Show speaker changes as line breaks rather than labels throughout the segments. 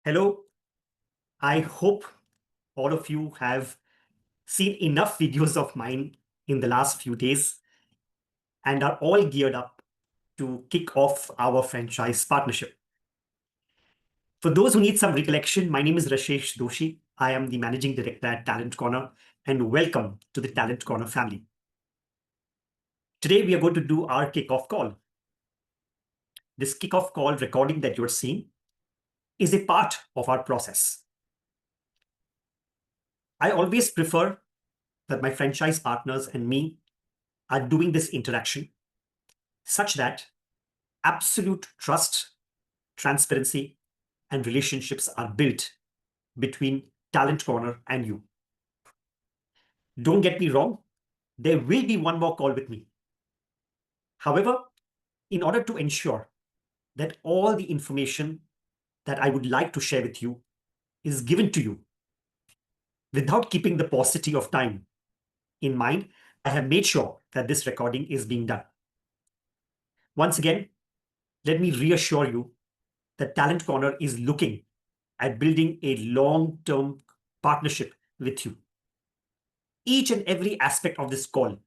Hello, I hope all of you have seen enough videos of mine in the last few days and are all geared up to kick off our franchise partnership. For those who need some recollection, my name is Rashesh Doshi. I am the managing director at Talent Corner, and welcome to the Talent Corner family. Today, we are going to do our kickoff call. This kickoff call recording that you're seeing is a part of our process. I always prefer that my franchise partners and me are doing this interaction such that absolute trust, transparency, and relationships are built between Talent Corner and you. Don't get me wrong, there will be one more call with me. However, in order to ensure that all the information that I would like to share with you is given to you without keeping the paucity of time in mind, I have made sure that this recording is being done. Once again, let me reassure you that Talent Corner is looking at building a long-term partnership with you. Each and every aspect of this call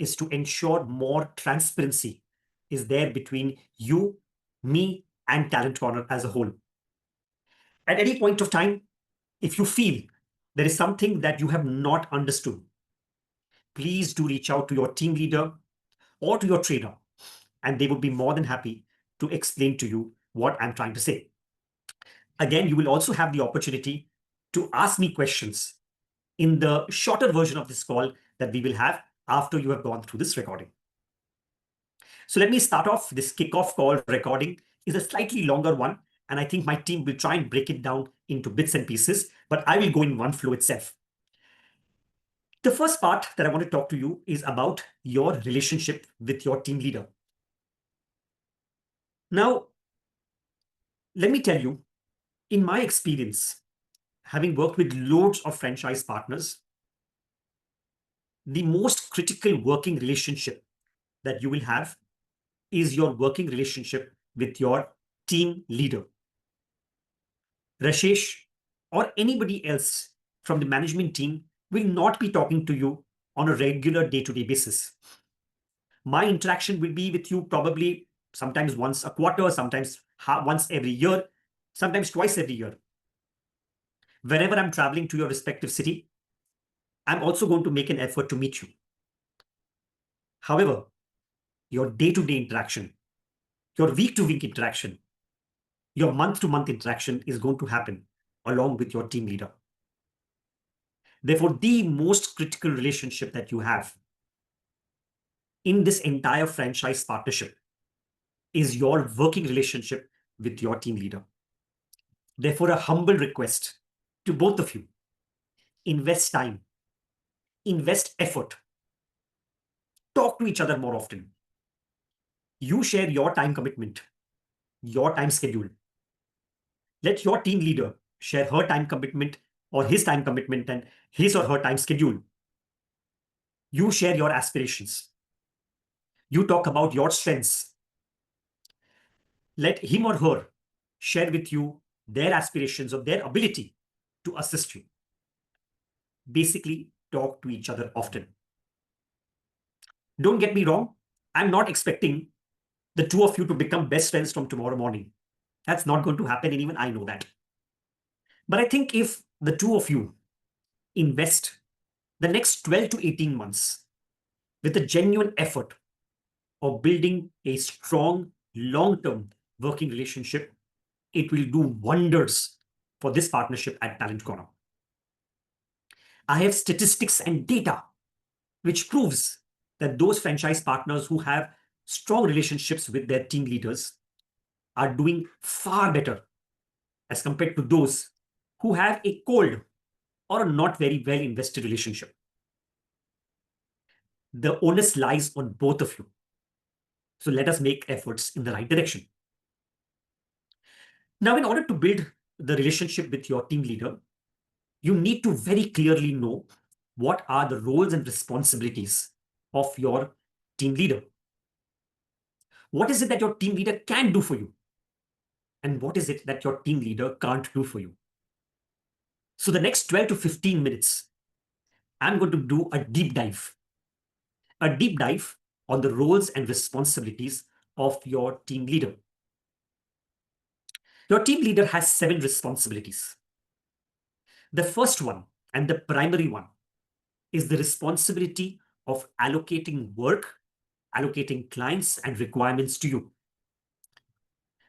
is to ensure more transparency is there between you, me, and Talent Corner as a whole. At any point of time, if you feel there is something that you have not understood, please do reach out to your team leader or to your trainer, and they would be more than happy to explain to you what I'm trying to say. Again, you will also have the opportunity to ask me questions in the shorter version of this call that we will have after you have gone through this recording. So let me start off. This kickoff call recording is a slightly longer one, and I think my team will try and break it down into bits and pieces, but I will go in one flow itself. The first part that I want to talk to you is about your relationship with your team leader. Now, let me tell you, in my experience, having worked with loads of franchise partners, the most critical working relationship that you will have is your working relationship with your team leader. Rashesh or anybody else from the management team will not be talking to you on a regular day-to-day basis. My interaction will be with you probably sometimes once a quarter, sometimes once every year, sometimes twice every year. Whenever I'm traveling to your respective city, I'm also going to make an effort to meet you. However, your day-to-day interaction, your week-to-week interaction, your month-to-month interaction is going to happen along with your team leader. Therefore, the most critical relationship that you have in this entire franchise partnership is your working relationship with your team leader. Therefore, a humble request to both of you: invest time, invest effort, talk to each other more often. You share your time commitment, your time schedule. Let your team leader share her time commitment or his time commitment and his or her time schedule. You share your aspirations. You talk about your strengths. Let him or her share with you their aspirations or their ability to assist you. Basically, talk to each other often. Don't get me wrong, I'm not expecting the two of you to become best friends from tomorrow morning. That's not going to happen, and even I know that. But I think if the two of you invest the next 12 to 18 months with a genuine effort of building a strong, long-term working relationship, it will do wonders for this partnership at Talent Corner. I have statistics and data which proves that those franchise partners who have strong relationships with their team leaders are doing far better as compared to those who have a cold or a not very well invested relationship. The onus lies on both of you. So let us make efforts in the right direction. Now, in order to build the relationship with your team leader, you need to very clearly know what are the roles and responsibilities of your team leader. What is it that your team leader can do for you? and what is it that your team leader can't do for you. So, the next 12 to 15 minutes, I'm going to do a deep dive on the roles and responsibilities of your team leader. Your team leader has 7 responsibilities. The first one, and the primary one, is the responsibility of allocating work, allocating clients and requirements to you.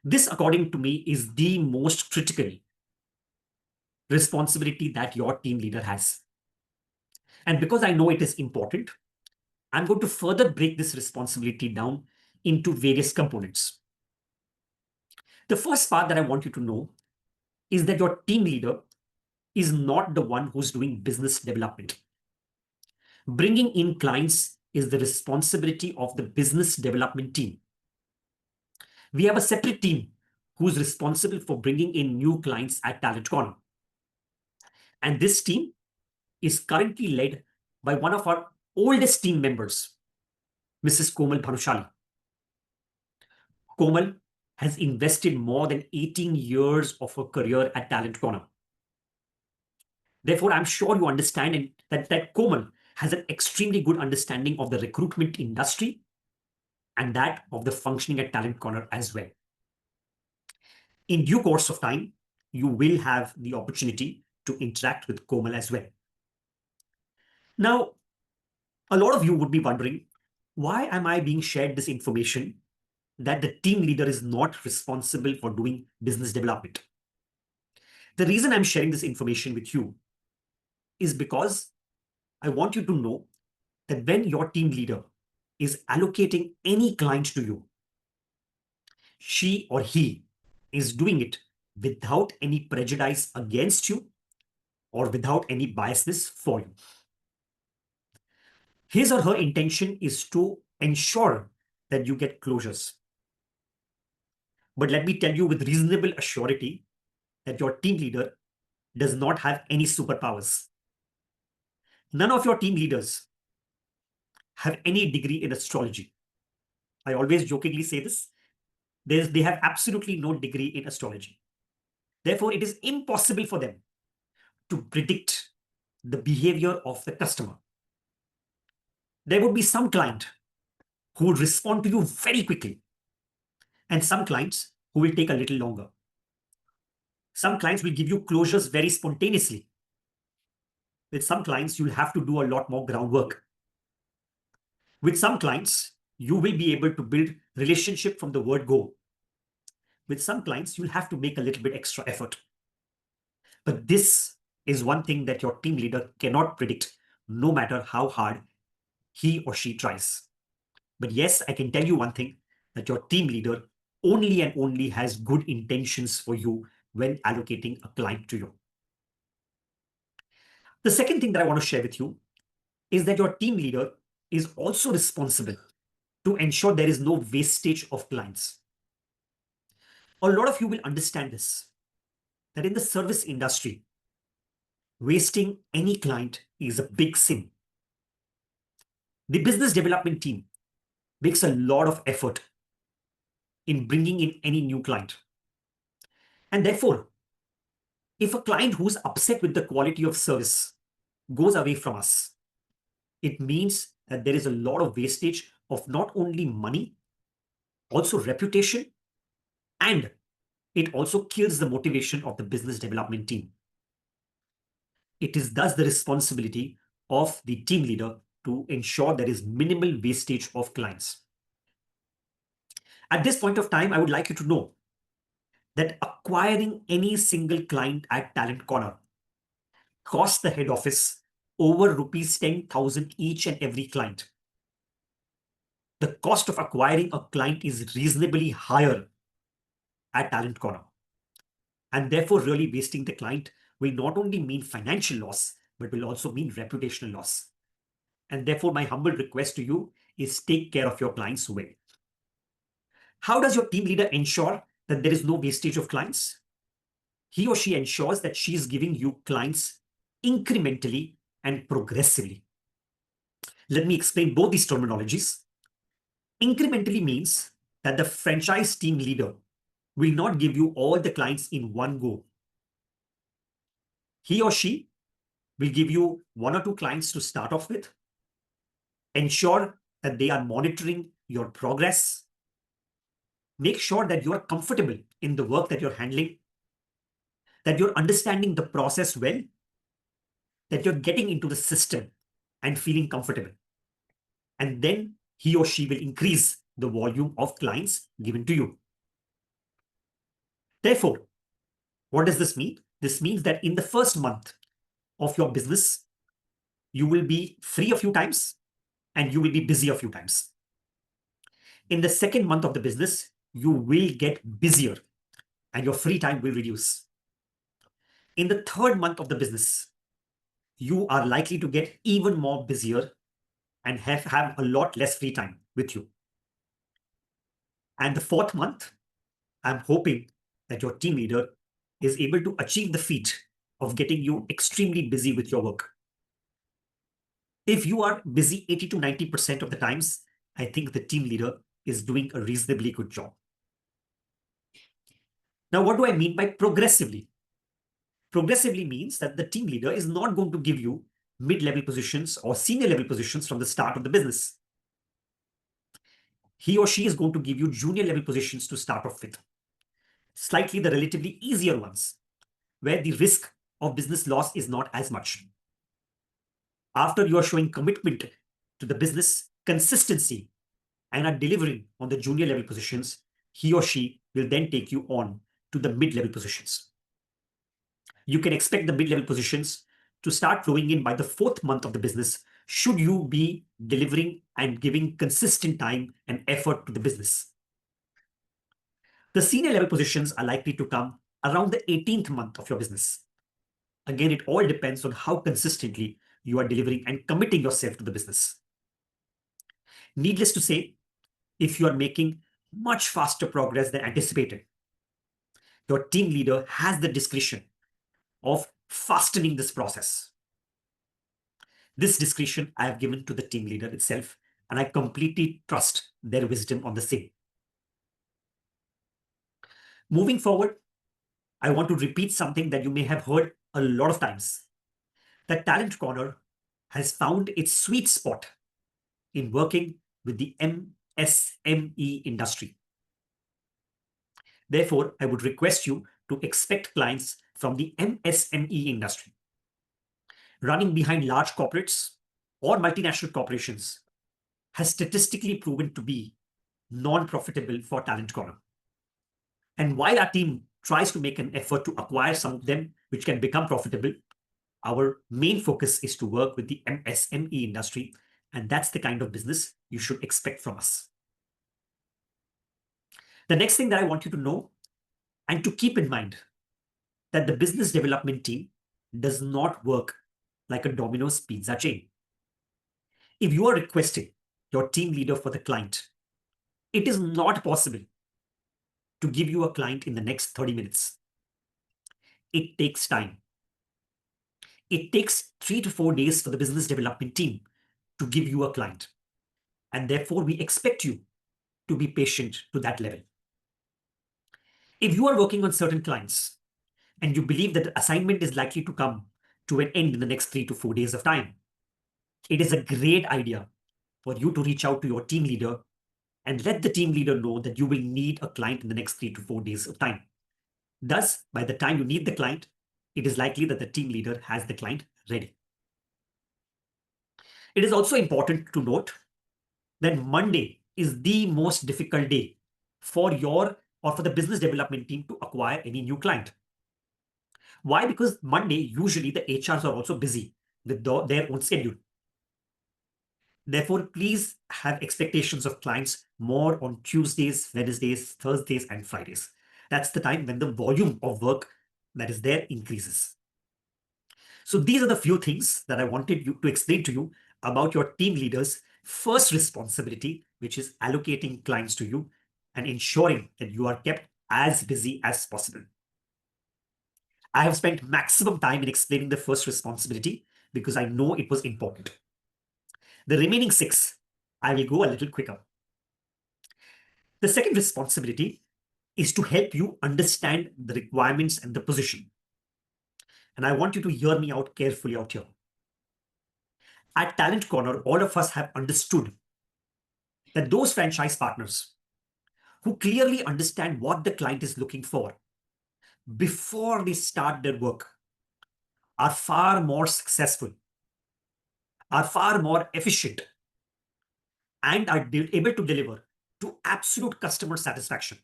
This, according to me, is the most critical responsibility that your team leader has. And because I know it is important, I'm going to further break this responsibility down into various components. The first part that I want you to know is that your team leader is not the one who's doing business development. Bringing in clients is the responsibility of the business development team. We have a separate team who's responsible for bringing in new clients at Talent Corner. And this team is currently led by one of our oldest team members, Mrs. Komal Bhanushali. Komal has invested more than 18 years of her career at Talent Corner. Therefore, I'm sure you understand that Komal has an extremely good understanding of the recruitment industry and that of the functioning at Talent Corner as well. In due course of time, you will have the opportunity to interact with Komal as well. Now, a lot of you would be wondering, why am I being shared this information that the team leader is not responsible for doing business development? The reason I'm sharing this information with you is because I want you to know that when your team leader is allocating any client to you, she or he is doing it without any prejudice against you or without any biasness for you. His or her intention is to ensure that you get closures. But let me tell you with reasonable assurity that your team leader does not have any superpowers. None of your team leaders have any degree in astrology. I always jokingly say this. They have absolutely no degree in astrology. Therefore, it is impossible for them to predict the behavior of the customer. There would be some client who would respond to you very quickly, and some clients who will take a little longer. Some clients will give you closures very spontaneously. With some clients, you'll have to do a lot more groundwork. With some clients, you will be able to build relationship from the word go. With some clients, you'll have to make a little bit extra effort. But this is one thing that your team leader cannot predict, no matter how hard he or she tries. But yes, I can tell you one thing, that your team leader only and only has good intentions for you when allocating a client to you. The second thing that I want to share with you is that your team leader is also responsible to ensure there is no wastage of clients. A lot of you will understand this, that in the service industry, wasting any client is a big sin. The business development team makes a lot of effort in bringing in any new client. And therefore, if a client who's upset with the quality of service goes away from us, it means that there is a lot of wastage of not only money, also reputation, and it also kills the motivation of the business development team. It is thus the responsibility of the team leader to ensure there is minimal wastage of clients. At this point of time, I would like you to know that acquiring any single client at Talent Corner costs the head office over rupees 10,000 each and every client. The cost of acquiring a client is reasonably higher at Talent Corner. And therefore, really wasting the client will not only mean financial loss, but will also mean reputational loss. And therefore, my humble request to you is take care of your clients well. How does your team leader ensure that there is no wastage of clients? He or she ensures that she is giving you clients incrementally and progressively. Let me explain both these terminologies. Incrementally means that the franchise team leader will not give you all the clients in one go. He or she will give you one or two clients to start off with, ensure that they are monitoring your progress, make sure that you are comfortable in the work that you're handling, that you're understanding the process well, that you're getting into the system and feeling comfortable. And then he or she will increase the volume of clients given to you. Therefore, what does this mean? This means that in the first month of your business, you will be free a few times and you will be busy a few times. In the second month of the business, you will get busier and your free time will reduce. In the third month of the business, you are likely to get even more busier and have a lot less free time with you. And the fourth month, I'm hoping that your team leader is able to achieve the feat of getting you extremely busy with your work. If you are busy 80 to 90% of the times, I think the team leader is doing a reasonably good job. Now, what do I mean by progressively? Progressively means that the team leader is not going to give you mid-level positions or senior level positions from the start of the business. He or she is going to give you junior level positions to start off with, slightly the relatively easier ones, where the risk of business loss is not as much. After you are showing commitment to the business, consistency, and are delivering on the junior level positions, he or she will then take you on to the mid-level positions. You can expect the mid-level positions to start flowing in by the fourth month of the business, should you be delivering and giving consistent time and effort to the business. The senior level positions are likely to come around the 18th month of your business. Again, it all depends on how consistently you are delivering and committing yourself to the business. Needless to say, if you are making much faster progress than anticipated, your team leader has the discretion of fastening this process. This discretion I have given to the team leader itself, and I completely trust their wisdom on the same. Moving forward, I want to repeat something that you may have heard a lot of times. The Talent Corner has found its sweet spot in working with the MSME industry. Therefore, I would request you to expect clients from the MSME industry. Running behind large corporates or multinational corporations has statistically proven to be non-profitable for Talent Corner. And while our team tries to make an effort to acquire some of them which can become profitable, our main focus is to work with the MSME industry, and that's the kind of business you should expect from us. The next thing that I want you to know and to keep in mind, that the business development team does not work like a Domino's pizza chain. If you are requesting your team leader for the client, it is not possible to give you a client in the next 30 minutes. It takes time. It takes 3 to 4 days for the business development team to give you a client. And therefore, we expect you to be patient to that level. If you are working on certain clients and you believe that the assignment is likely to come to an end in the next 3 to 4 days of time, it is a great idea for you to reach out to your team leader and let the team leader know that you will need a client in the next 3 to 4 days of time. Thus, by the time you need the client, it is likely that the team leader has the client ready. It is also important to note that Monday is the most difficult day for your or for the business development team to acquire any new client. Why? Because Monday, usually the HRs are also busy with their own schedule. Therefore, please have expectations of clients more on Tuesdays, Wednesdays, Thursdays, and Fridays. That's the time when the volume of work that is there increases. So these are the few things that I wanted you to explain to you about your team leader's first responsibility, which is allocating clients to you and ensuring that you are kept as busy as possible. I have spent maximum time in explaining the first responsibility because I know it was important. The remaining 6, I will go a little quicker. The second responsibility is to help you understand the requirements and the position. And I want you to hear me out carefully out here. At Talent Corner, all of us have understood that those franchise partners who clearly understand what the client is looking for before they start their work are far more successful, are far more efficient, and are able to deliver to absolute customer satisfaction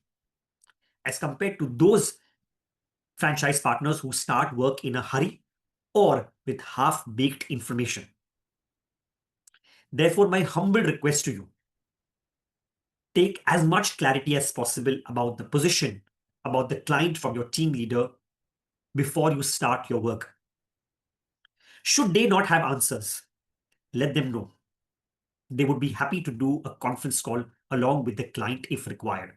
as compared to those franchise partners who start work in a hurry or with half-baked information. Therefore, my humble request to you, take as much clarity as possible about the position, about the client from your team leader before you start your work. Should they not have answers, let them know. They would be happy to do a conference call along with the client if required.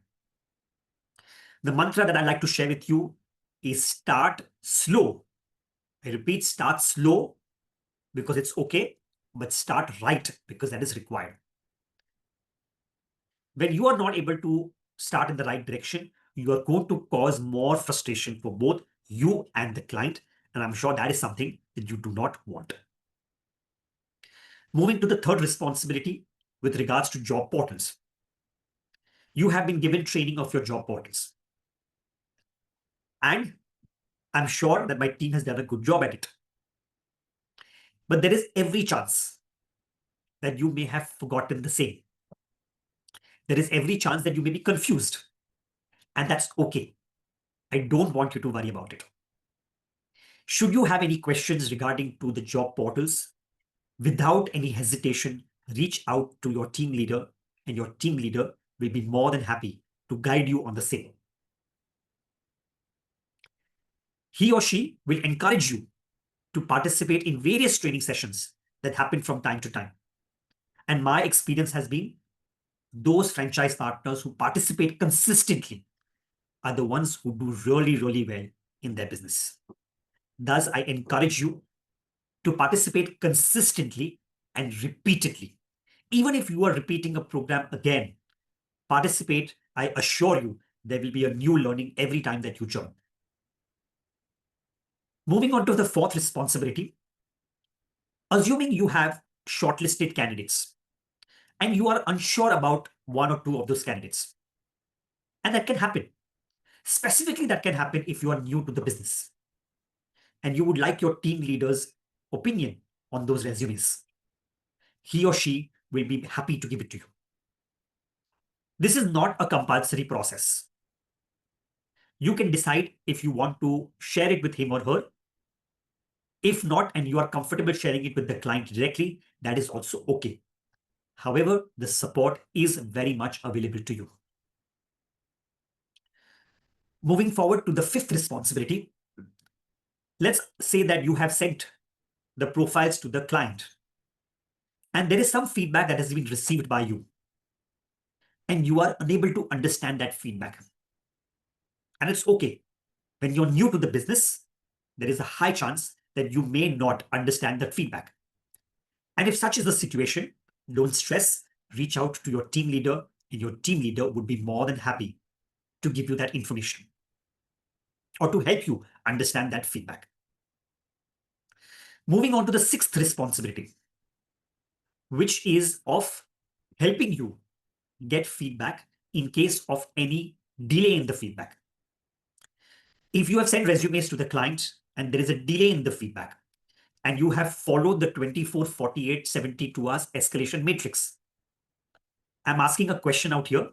The mantra that I like to share with you is start slow. I repeat, start slow because it's okay, but start right because that is required. When you are not able to start in the right direction, you are going to cause more frustration for both you and the client. And I'm sure that is something that you do not want. Moving to the third responsibility with regards to job portals. You have been given training of your job portals. And I'm sure that my team has done a good job at it. But there is every chance that you may have forgotten the same. There is every chance that you may be confused. And that's okay. I don't want you to worry about it. Should you have any questions regarding to the job portals, without any hesitation, reach out to your team leader, and your team leader will be more than happy to guide you on the same. He or she will encourage you to participate in various training sessions that happen from time to time. And my experience has been those franchise partners who participate consistently are the ones who do really, really well in their business. Thus, I encourage you to participate consistently and repeatedly. Even if you are repeating a program again, participate. I assure you, there will be a new learning every time that you join. Moving on to the fourth responsibility, assuming you have shortlisted candidates and you are unsure about one or two of those candidates. And that can happen. Specifically, that can happen if you are new to the business and you would like your team leader's opinion on those resumes. He or she will be happy to give it to you. This is not a compulsory process. You can decide if you want to share it with him or her. If not, and you are comfortable sharing it with the client directly, that is also okay. However, the support is very much available to you. Moving forward to the fifth responsibility, let's say that you have sent the profiles to the client and there is some feedback that has been received by you and you are unable to understand that feedback. And it's okay. When you're new to the business, there is a high chance that you may not understand that feedback. And if such is the situation, don't stress, reach out to your team leader and your team leader would be more than happy to give you that information or to help you understand that feedback. Moving on to the sixth responsibility, which is of helping you get feedback in case of any delay in the feedback. If you have sent resumes to the client and there is a delay in the feedback and you have followed the 24, 48, 72 hours escalation matrix, I'm asking a question out here.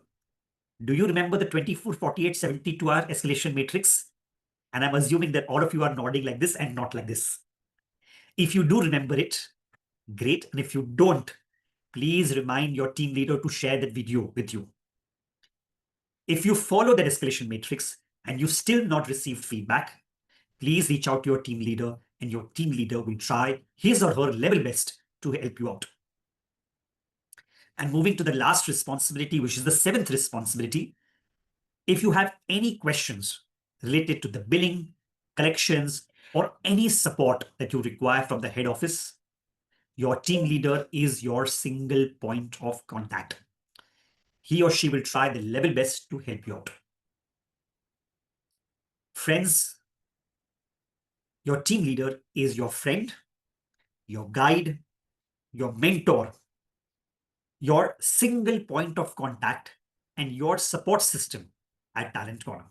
Do you remember the 24, 48, 72-hour escalation matrix? And I'm assuming that all of you are nodding like this and not like this. If you do remember it, great. And if you don't, please remind your team leader to share that video with you. If you follow that escalation matrix and you still not received feedback, please reach out to your team leader and your team leader will try his or her level best to help you out. And moving to the last responsibility, which is the seventh responsibility, if you have any questions related to the billing, collections, or any support that you require from the head office, your team leader is your single point of contact. He or she will try the level best to help you out. Friends, your team leader is your friend, your guide, your mentor, your single point of contact, and your support system at Talent Corner.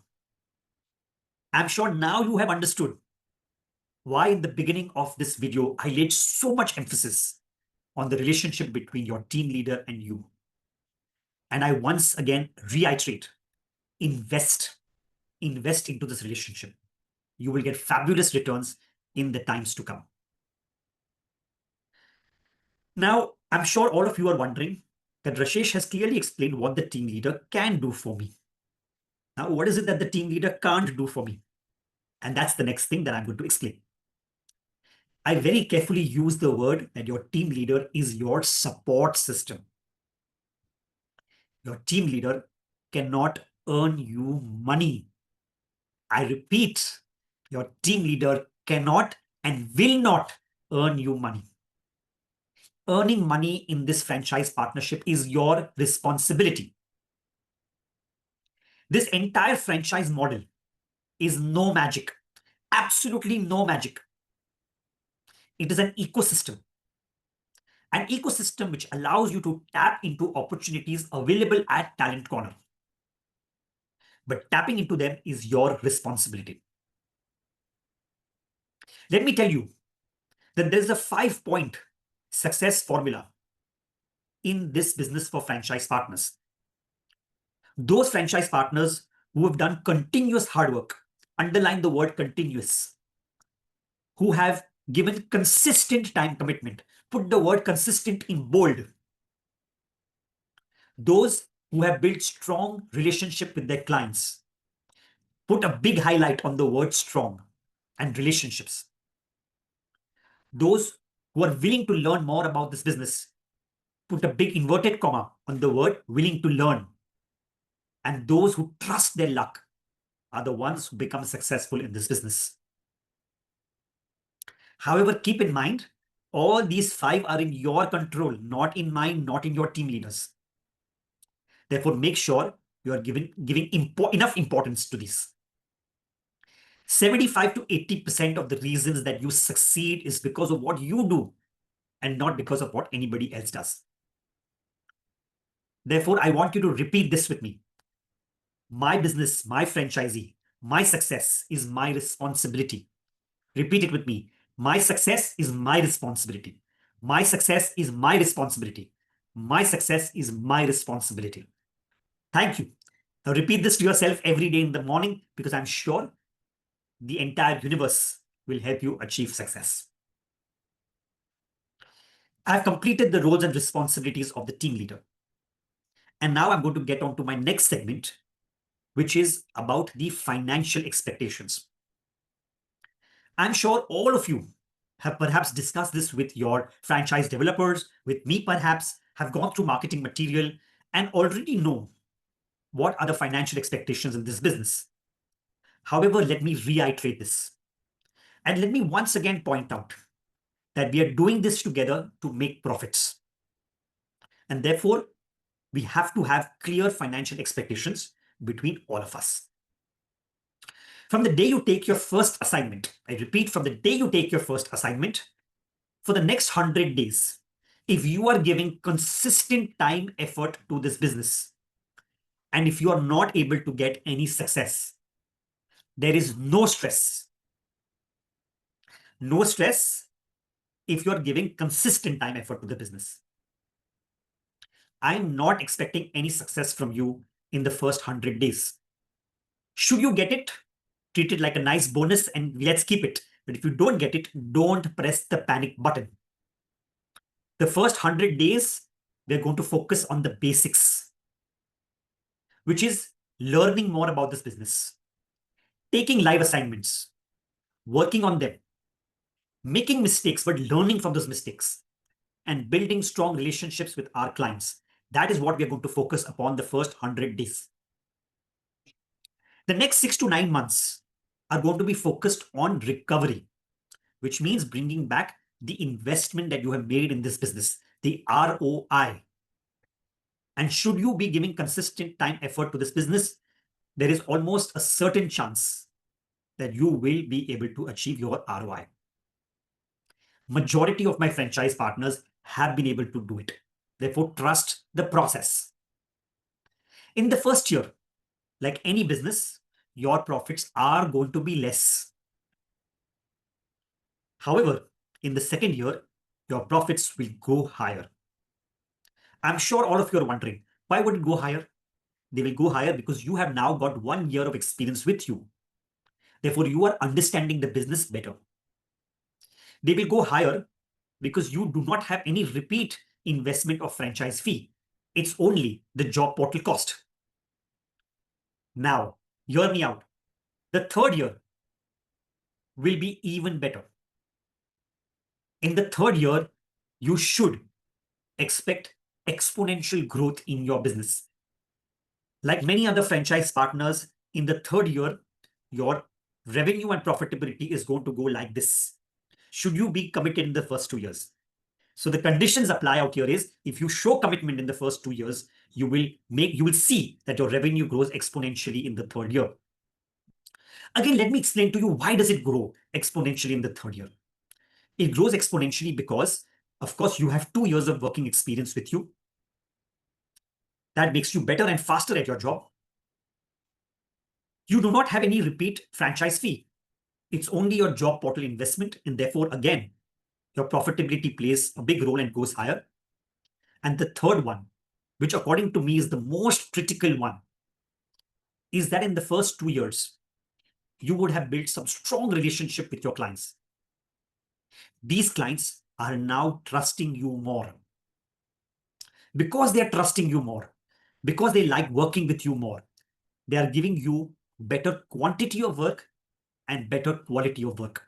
I'm sure now you have understood why in the beginning of this video I laid so much emphasis on the relationship between your team leader and you. And I once again reiterate, invest into this relationship. You will get fabulous returns in the times to come. Now, I'm sure all of you are wondering that Rashesh has clearly explained what the team leader can do for me. Now, what is it that the team leader can't do for me? And that's the next thing that I'm going to explain. I very carefully use the word that your team leader is your support system. Your team leader cannot earn you money. I repeat, your team leader cannot and will not earn you money. Earning money in this franchise partnership is your responsibility. This entire franchise model is no magic, absolutely no magic. It is an ecosystem which allows you to tap into opportunities available at Talent Corner. But tapping into them is your responsibility. Let me tell you that there's a 5-point success formula in this business for franchise partners. Those franchise partners who have done continuous hard work, underline the word continuous, who have given consistent time commitment, put the word consistent in bold. Those who have built strong relationship with their clients, put a big highlight on the word strong and relationships. Those who are willing to learn more about this business, put a big inverted comma on the word willing to learn. And those who trust their luck are the ones who become successful in this business. However, keep in mind, all these 5 are in your control, not in mine, not in your team leaders. Therefore, make sure you are giving enough importance to this. 75 to 80% of the reasons that you succeed is because of what you do and not because of what anybody else does. Therefore, I want you to repeat this with me. My business, my franchisee, my success is my responsibility. Repeat it with me. My success is my responsibility. My success is my responsibility. My success is my responsibility. Thank you. Now repeat this to yourself every day in the morning because I'm sure the entire universe will help you achieve success. I've completed the roles and responsibilities of the team leader. And now I'm going to get on to my next segment, which is about the financial expectations. I'm sure all of you have perhaps discussed this with your franchise developers, with me perhaps, have gone through marketing material and already know what are the financial expectations in this business. However, let me reiterate this. And let me once again point out that we are doing this together to make profits. And therefore, we have to have clear financial expectations between all of us. From the day you take your first assignment, I repeat, from the day you take your first assignment, for the next 100 days, if you are giving consistent time effort to this business, and if you are not able to get any success, there is no stress. No stress if you are giving consistent time effort to the business. I'm not expecting any success from you in the first 100 days. Should you get it, treat it like a nice bonus and let's keep it. But if you don't get it, don't press the panic button. The first 100 days, we're going to focus on the basics, which is learning more about this business, taking live assignments, working on them, making mistakes, but learning from those mistakes, and building strong relationships with our clients. That is what we are going to focus upon the first 100 days. The next 6 to 9 months are going to be focused on recovery, which means bringing back the investment that you have made in this business, the ROI. And should you be giving consistent time effort to this business, there is almost a certain chance that you will be able to achieve your ROI. Majority of my franchise partners have been able to do it. Therefore, trust the process. In the first year, like any business, your profits are going to be less. However, in the second year, your profits will go higher. I'm sure all of you are wondering, why would it go higher? They will go higher because you have now got 1 year of experience with you. Therefore, you are understanding the business better. They will go higher because you do not have any repeat investment of franchise fee. It's only the job portal cost. Now, hear me out. The third year will be even better. In the third year, you should expect exponential growth in your business. Like many other franchise partners, in the third year, your revenue and profitability is going to go like this. Should you be committed in the first 2 years? So the conditions apply out here is if you show commitment in the first 2 years, you will see that your revenue grows exponentially in the third year. Again, let me explain to you why does it grow exponentially in the third year. It grows exponentially because, of course, you have 2 years of working experience with you. That makes you better and faster at your job. You do not have any repeat franchise fee. It's only your job portal investment, and therefore, again, your profitability plays a big role and goes higher. And the third one, which according to me is the most critical one, is that in the first 2 years, you would have built some strong relationship with your clients. These clients are now trusting you more. Because they are trusting you more, because they like working with you more, they are giving you better quantity of work and better quality of work.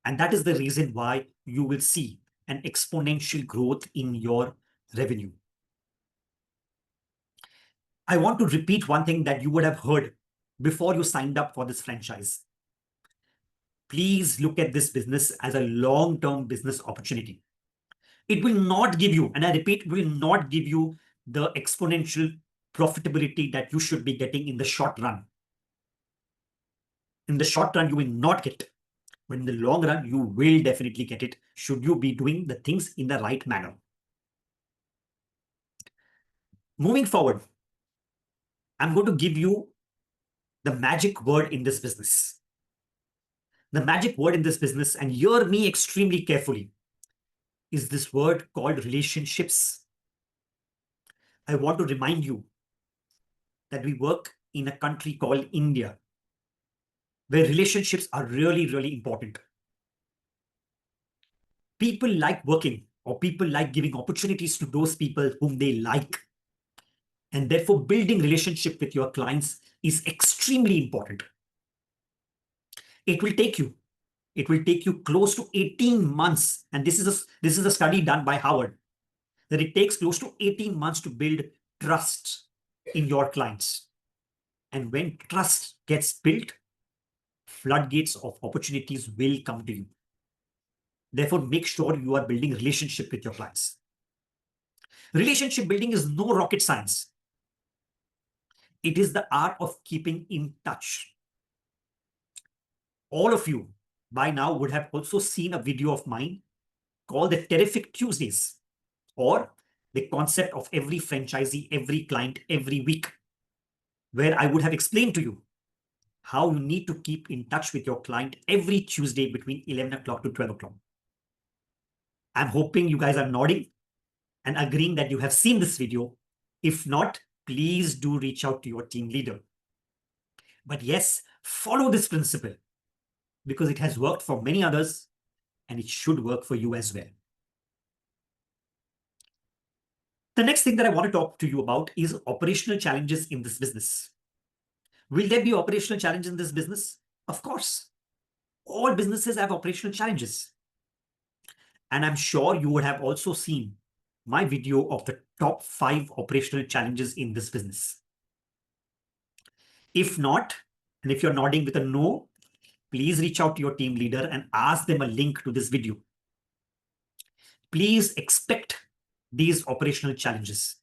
And that is the reason why you will see an exponential growth in your revenue. I want to repeat one thing that you would have heard before you signed up for this franchise. Please look at this business as a long-term business opportunity. It will not give you, and I repeat, will not give you the exponential profitability that you should be getting in the short run. In the short run, you will not get it. But in the long run, you will definitely get it should you be doing the things in the right manner. Moving forward, I'm going to give you the magic word in this business. The magic word in this business, and hear me extremely carefully, is this word called relationships. I want to remind you that we work in a country called India, where relationships are really, really important. People like working, or people like giving opportunities to those people whom they like. And therefore, building relationship with your clients is extremely important. It will take you close to 18 months. And this is a study done by Harvard, that it takes close to 18 months to build trust in your clients. And when trust gets built, floodgates of opportunities will come to you. Therefore, make sure you are building relationship with your clients. Relationship building is no rocket science. It is the art of keeping in touch. All of you by now would have also seen a video of mine called the Terrific Tuesdays, or the concept of every franchisee, every client, every week, where I would have explained to you how you need to keep in touch with your client every Tuesday between 11 o'clock to 12 o'clock. I'm hoping you guys are nodding and agreeing that you have seen this video. If not, please do reach out to your team leader. But yes, follow this principle because it has worked for many others and it should work for you as well. The next thing that I want to talk to you about is operational challenges in this business. Will there be operational challenges in this business? Of course. All businesses have operational challenges. And I'm sure you would have also seen my video of the top 5 operational challenges in this business. If not, and if you're nodding with a no, please reach out to your team leader and ask them a link to this video. Please expect these operational challenges.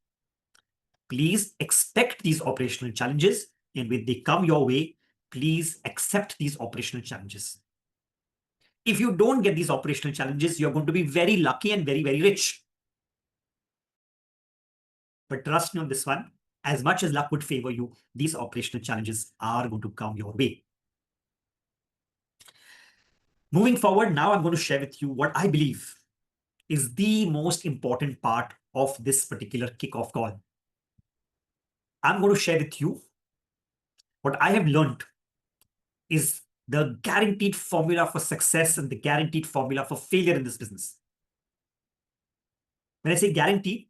Please expect these operational challenges, and when they come your way, please accept these operational challenges. If you don't get these operational challenges, you're going to be very lucky and very, very rich. But trust me on this one, as much as luck would favor you, these operational challenges are going to come your way. Moving forward, now I'm going to share with you what I believe is the most important part of this particular kickoff call. I'm going to share with you what I have learned is the guaranteed formula for success and the guaranteed formula for failure in this business. When I say guaranteed,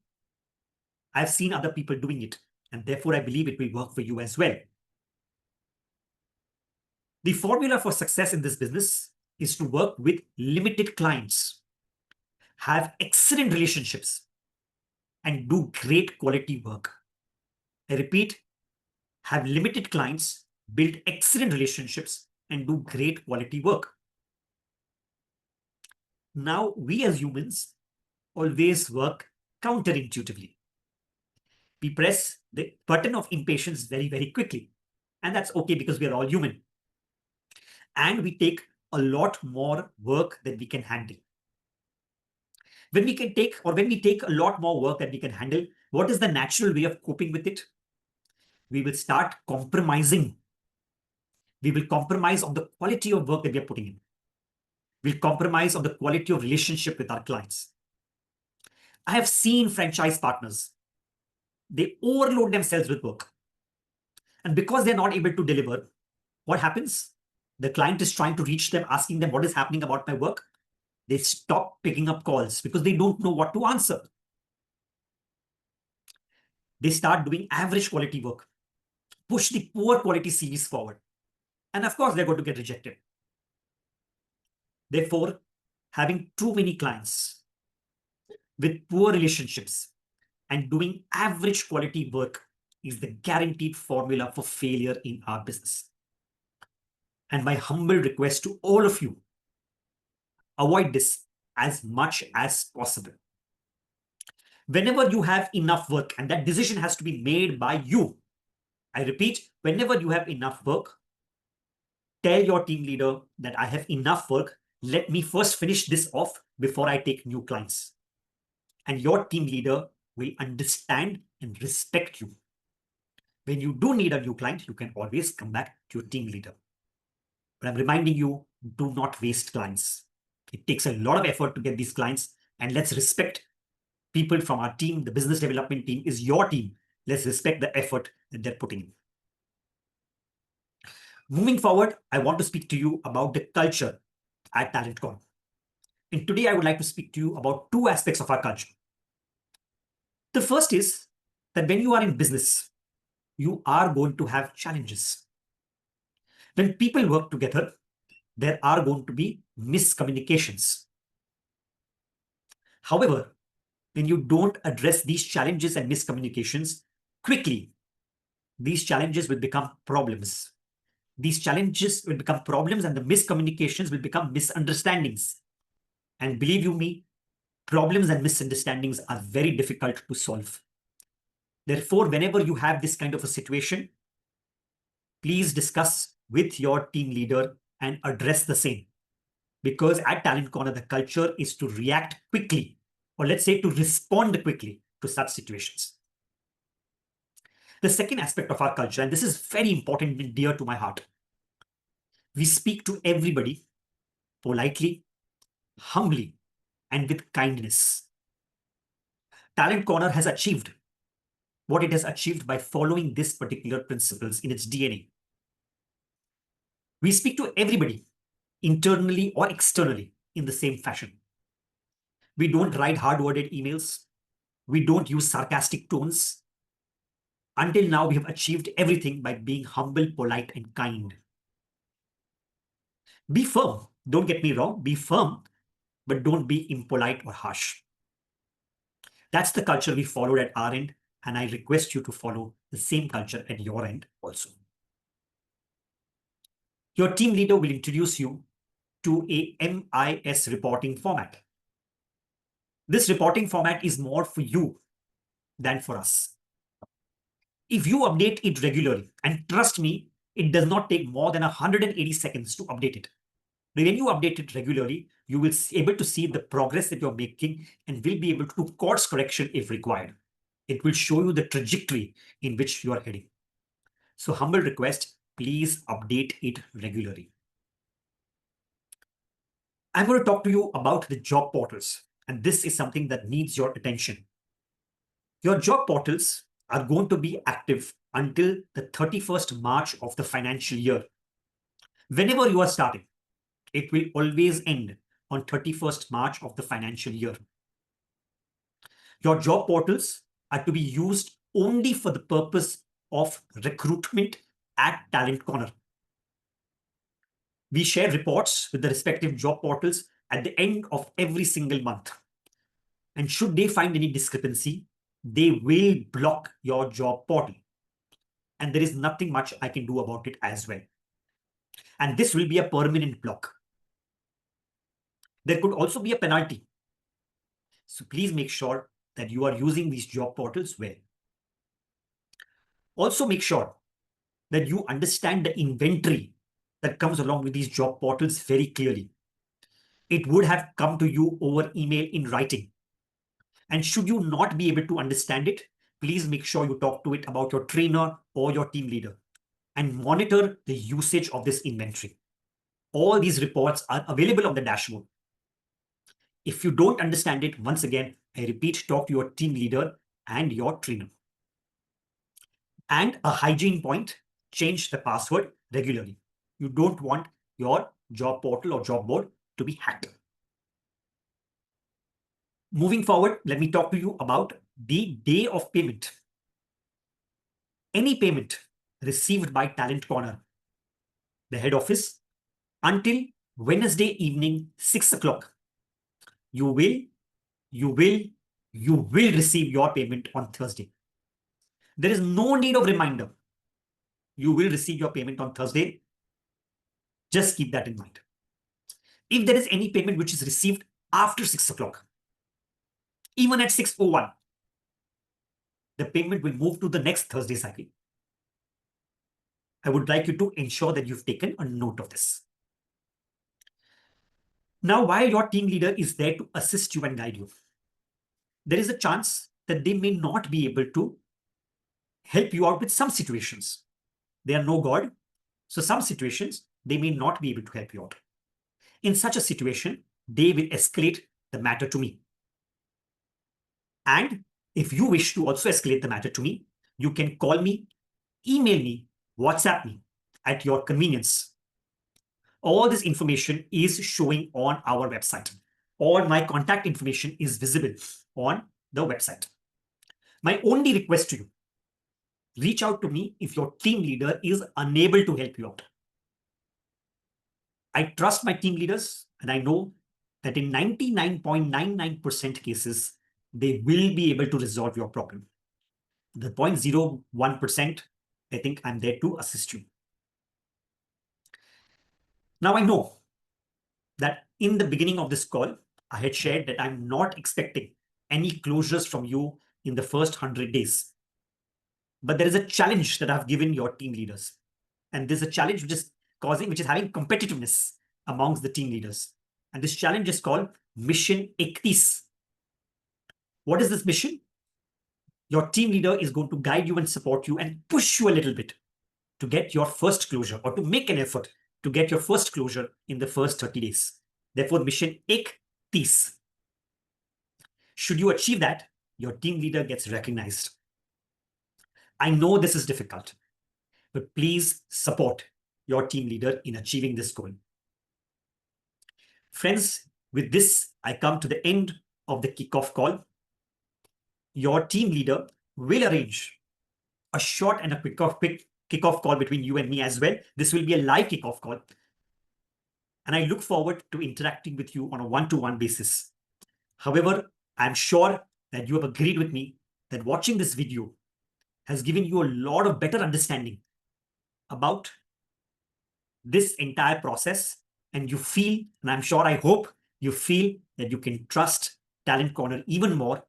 I've seen other people doing it, and therefore I believe it will work for you as well. The formula for success in this business is to work with limited clients, have excellent relationships, and do great quality work. I repeat, have limited clients, build excellent relationships, and do great quality work. Now, we as humans always work counterintuitively. We press the button of impatience very, very quickly. And that's okay because we are all human. And we take a lot more work than we can handle. When we take a lot more work than we can handle, what is the natural way of coping with it? We will start compromising. We will compromise on the quality of work that we are putting in. We'll compromise on the quality of relationship with our clients. I have seen franchise partners, they overload themselves with work. And because they're not able to deliver, what happens? The client is trying to reach them, asking them what is happening about my work. They stop picking up calls because they don't know what to answer. They start doing average quality work, push the poor quality CVs forward. And of course, they're going to get rejected. Therefore, having too many clients with poor relationships and doing average quality work is the guaranteed formula for failure in our business. And my humble request to all of you, avoid this as much as possible. Whenever you have enough work, and that decision has to be made by you, I repeat, whenever you have enough work, tell your team leader that I have enough work. Let me first finish this off before I take new clients. And your team leader will understand and respect you. When you do need a new client, you can always come back to your team leader. But I'm reminding you, do not waste clients. It takes a lot of effort to get these clients, and let's respect people from our team. The business development team is your team. Let's respect the effort that they're putting in. Moving forward, I want to speak to you about the culture at TalentCon. And today I would like to speak to you about two aspects of our culture. The first is that when you are in business, you are going to have challenges. When people work together, there are going to be miscommunications. However, when you don't address these challenges and miscommunications quickly, these challenges will become problems. These challenges will become problems and the miscommunications will become misunderstandings. And believe you me, problems and misunderstandings are very difficult to solve. Therefore, whenever you have this kind of a situation, please discuss with your team leader and address the same. Because at Talent Corner, the culture is to react quickly, or let's say to respond quickly to such situations. The second aspect of our culture, and this is very important and dear to my heart, we speak to everybody politely, humbly, and with kindness. Talent Corner has achieved what it has achieved by following these particular principles in its DNA. We speak to everybody, internally or externally, in the same fashion. We don't write hard-worded emails. We don't use sarcastic tones. Until now, we have achieved everything by being humble, polite, and kind. Be firm. Don't get me wrong. Be firm, but don't be impolite or harsh. That's the culture we followed at our end, and I request you to follow the same culture at your end also. Your team leader will introduce you to a MIS reporting format. This reporting format is more for you than for us. If you update it regularly, and trust me, it does not take more than 180 seconds to update it. When you update it regularly, you will be able to see the progress that you're making and will be able to do course correction if required. It will show you the trajectory in which you are heading. So humble request, please update it regularly. I'm going to talk to you about the job portals, and this is something that needs your attention. Your job portals are going to be active until the 31st March of the financial year. Whenever you are starting, it will always end on 31st March of the financial year. Your job portals are to be used only for the purpose of recruitment at Talent Corner. We share reports with the respective job portals at the end of every single month. And should they find any discrepancy, they will block your job portal. And there is nothing much I can do about it as well. And this will be a permanent block. There could also be a penalty. So please make sure that you are using these job portals well. Also make sure that you understand the inventory that comes along with these job portals very clearly. It would have come to you over email in writing. And should you not be able to understand it, please make sure you talk to it about your trainer or your team leader and monitor the usage of this inventory. All these reports are available on the dashboard. If you don't understand it, once again, I repeat, talk to your team leader and your trainer. And a hygiene point, change the password regularly. You don't want your job portal or job board to be hacked. Moving forward, let me talk to you about the day of payment. Any payment received by Talent Corner, the head office, until Wednesday evening, 6 o'clock, you will receive your payment on Thursday. There is no need of reminder. You will receive your payment on Thursday. Just keep that in mind. If there is any payment which is received after 6 o'clock, even at 6:01, the payment will move to the next Thursday cycle. I would like you to ensure that you've taken a note of this. Now, while your team leader is there to assist you and guide you, there is a chance that they may not be able to help you out with some situations. They are no God, so some situations they may not be able to help you out. In such a situation, they will escalate the matter to me. And if you wish to also escalate the matter to me, you can call me, email me, WhatsApp me at your convenience. All this information is showing on our website. All my contact information is visible on the website. My only request to you, reach out to me if your team leader is unable to help you out. I trust my team leaders, and I know that in 99.99% cases, they will be able to resolve your problem. The 0.01%, I think I'm there to assist you. Now, I know that in the beginning of this call, I had shared that I'm not expecting any closures from you in the first 100 days. But there is a challenge that I've given your team leaders. And there's a challenge which is having competitiveness amongst the team leaders. And this challenge is called Mission 31. What is this mission? Your team leader is going to guide you and support you and push you a little bit to get your first closure, or to make an effort to get your first closure in the first 30 days. Therefore, Mission 31. Should you achieve that, your team leader gets recognized. I know this is difficult, but please support your team leader in achieving this goal. Friends, with this, I come to the end of the kickoff call. Your team leader will arrange a short and a quick kickoff call between you and me as well. This will be a live kickoff call. And I look forward to interacting with you on a one-to-one basis. However, I'm sure that you have agreed with me that watching this video has given you a lot of better understanding about this entire process. And you feel, and I'm sure, I hope you feel that you can trust Talent Corner even more,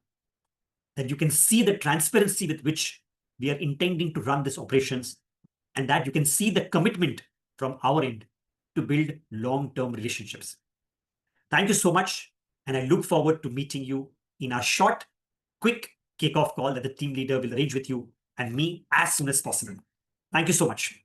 that you can see the transparency with which we are intending to run these operations, and that you can see the commitment from our end to build long-term relationships. Thank you so much, and I look forward to meeting you in a short, quick kickoff call that the team leader will arrange with you and me as soon as possible. Thank you so much.